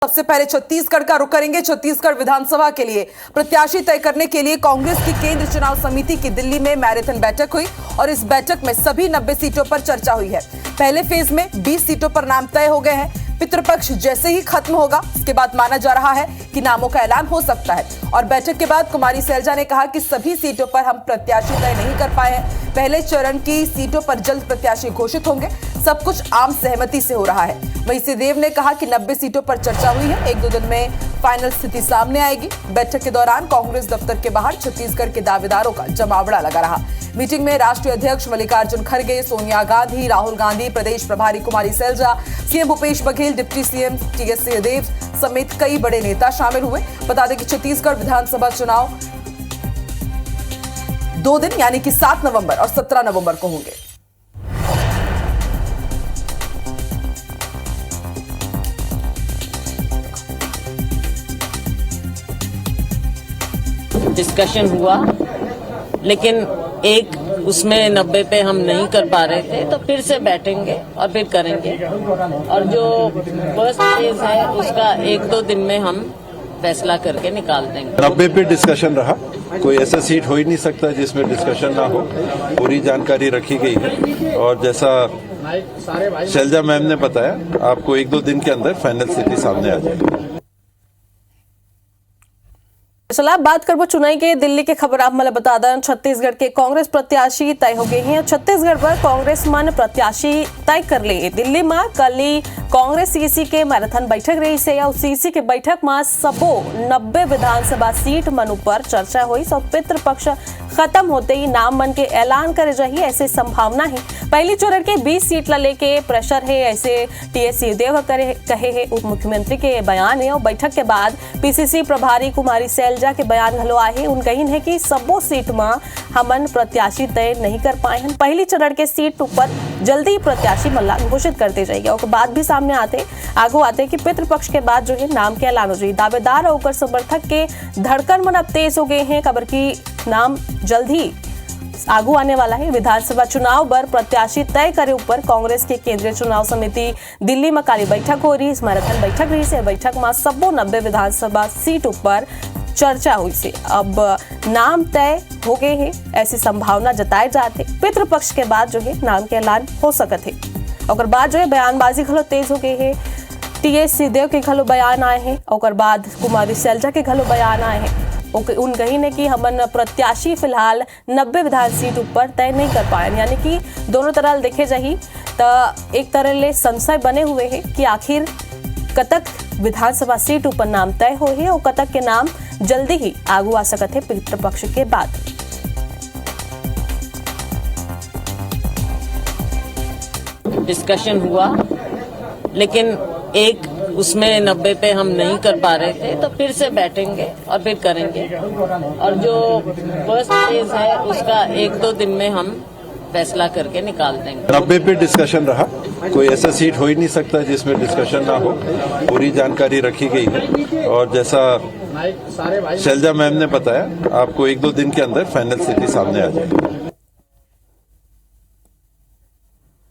सबसे पहले छत्तीसगढ़ का रुख करेंगे। छत्तीसगढ़ विधानसभा के लिए प्रत्याशी तय करने के लिए कांग्रेस की केंद्र चुनाव समिति की दिल्ली में मैराथन बैठक हुई और इस बैठक में सभी 90 सीटों पर चर्चा हुई है। पहले फेज में 20 सीटों पर नाम तय हो गए हैं। पितृपक्ष जैसे ही खत्म होगा उसके बाद माना जा रहा है कि नामों का ऐलान हो सकता है। और बैठक के बाद कुमारी सैलजा ने कहा कि सभी सीटों पर हम प्रत्याशी तय नहीं कर पाए हैं। पहले चरण की सीटों पर जल्द प्रत्याशी घोषित होंगे। सब कुछ आम सहमति से हो रहा है। वहीं सिंहदेव ने कहा कि 90 सीटों पर चर्चा हुई है। 1-2 दिन में फाइनल स्थिति सामने आएगी। बैठक के दौरान कांग्रेस दफ्तर के बाहर छत्तीसगढ़ के दावेदारों का जमावड़ा लगा रहा। मीटिंग में राष्ट्रीय अध्यक्ष मल्लिकार्जुन खड़गे, सोनिया गांधी, राहुल गांधी, प्रदेश प्रभारी Kumari Selja, CM Bhupesh Baghel, deputy CM T S Singhdeo समेत कई बड़े नेता शामिल हुए। बता दें कि छत्तीसगढ़ विधानसभा चुनाव 2 दिन यानी कि 7 नवंबर और 17 नवंबर को होंगे। डिस्कशन हुआ, लेकिन एक उसमें 90 पे हम नहीं कर पा रहे थे, तो फिर से बैठेंगे और फिर करेंगे। और जो फर्स्ट फेज है उसका 1-2 दिन में हम फैसला करके निकाल देंगे। 90 पे डिस्कशन रहा। कोई ऐसा सीट हो ही नहीं सकता जिसमें डिस्कशन ना हो। पूरी जानकारी रखी गई है और जैसा शैलजा मैम ने बताया, आपको 1-2 दिन के अंदर फाइनल स्थिति सामने आ जाएगी। चला बात करबो चुनाई के दिल्ली के खबर आप मला बता दें। छत्तीसगढ़ के कांग्रेस प्रत्याशी तय हो गए हैं। छत्तीसगढ़ पर कांग्रेस मन प्रत्याशी तय कर लिए। दिल्ली में कल कांग्रेस सीसी के मैराथन बैठक रही से और सीसी के बैठक में सबो 90 विधानसभा सीट मन पर चर्चा हुई। सब पितृपक्ष खत्म होते ही नाम मन के ऐलान करे जाही ऐसे संभावना है। पहली चरण के 20 सीट ला लेके प्रेशर है ऐसे टीएस सिंहदेव कहे है। उप मुख्यमंत्री के बयान है और बैठक के बाद पीसीसी प्रभारी कुमारी सैलजा के बयान घलो आए। उन कही है कि सबो सीट में हमन प्रत्याशी तय नहीं कर पाए हैं। पहली चरण के सीट ऊपर जल्दी प्रत्याशी मल्ला घोषित करते जाएगी। और बाद भी सामने आते कि पितृपक्ष के बाद जो है नाम के ऐलान हो जाए। दावेदार और समर्थक के धड़कन मन अब तेज हो गए हैं। खबर की नाम जल्द ही आगू आने वाला है। विधानसभा चुनाव पर प्रत्याशी तय करे ऊपर कांग्रेस के केंद्रीय चुनाव समिति दिल्ली में काली बैठक हो रही। इस मैराथन बैठक रही से बैठक में सबो 90 विधानसभा सीट ऊपर चर्चा हुई से अब नाम तय हो गए हैं ऐसी संभावना जताए जाते। पितृपक्ष के बाद जो है नाम के ऐलान हो सकत है। और बाद जो है बयानबाजी घलो तेज हो गई है। टीएस सिंहदेव के घलो बयान आए हैं और बाद कुमारी सैलजा के घलो बयान आए हैं। उन कही ने कि हमन प्रत्याशी फिलहाल 90 विधान सीट ऊपर तय नहीं कर पाए। यानी कि दोनों तरह देखे जाही तो एक तरह ले संशय बने हुए हैं कि आखिर कतक विधानसभा सीट ऊपर नाम तय हो है और कतक के नाम जल्दी ही आगू आ सकते हैं पितृपक्ष के बाद। डिस्कशन हुआ, लेकिन एक उसमें 90 पे हम नहीं कर पा रहे थे, तो फिर से बैठेंगे और फिर करेंगे। और जो फर्स्ट फेज है उसका 1-2 दिन में हम फैसला करके निकाल देंगे। 90 पे डिस्कशन रहा। कोई ऐसा सीट हो ही नहीं सकता जिसमें डिस्कशन ना हो। पूरी जानकारी रखी गई है और जैसा शैलजा मैम ने बताया, आपको 1-2 दिन के अंदर फाइनल स्थिति सामने आ जाएगी।